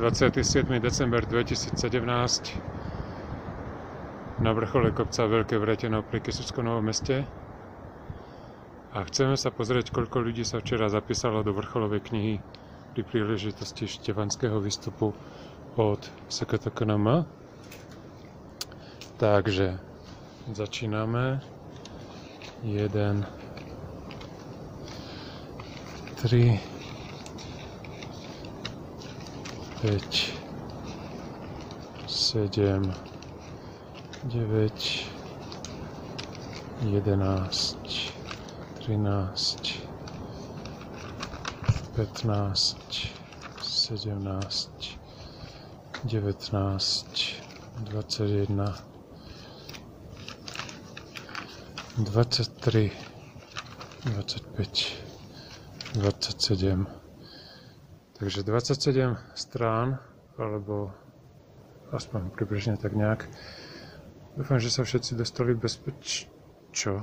27. december 2017 na vrchole kopca Veľké Vreteno pri Kysuckom Novom Meste. A chceme sa pozrieť, koľko ľudí sa včera zapísalo do vrcholovej knihy pri príležitosti štefanského výstupu od SKTKNM. Takže začíname. 1, 3, 5, 7, 9, 11, 13, 15, 17, 19, 21, 23, 25, 27. Takže 27 strán, alebo aspoň približne tak nejak. Dúfam, že sa všetci dostali Čo?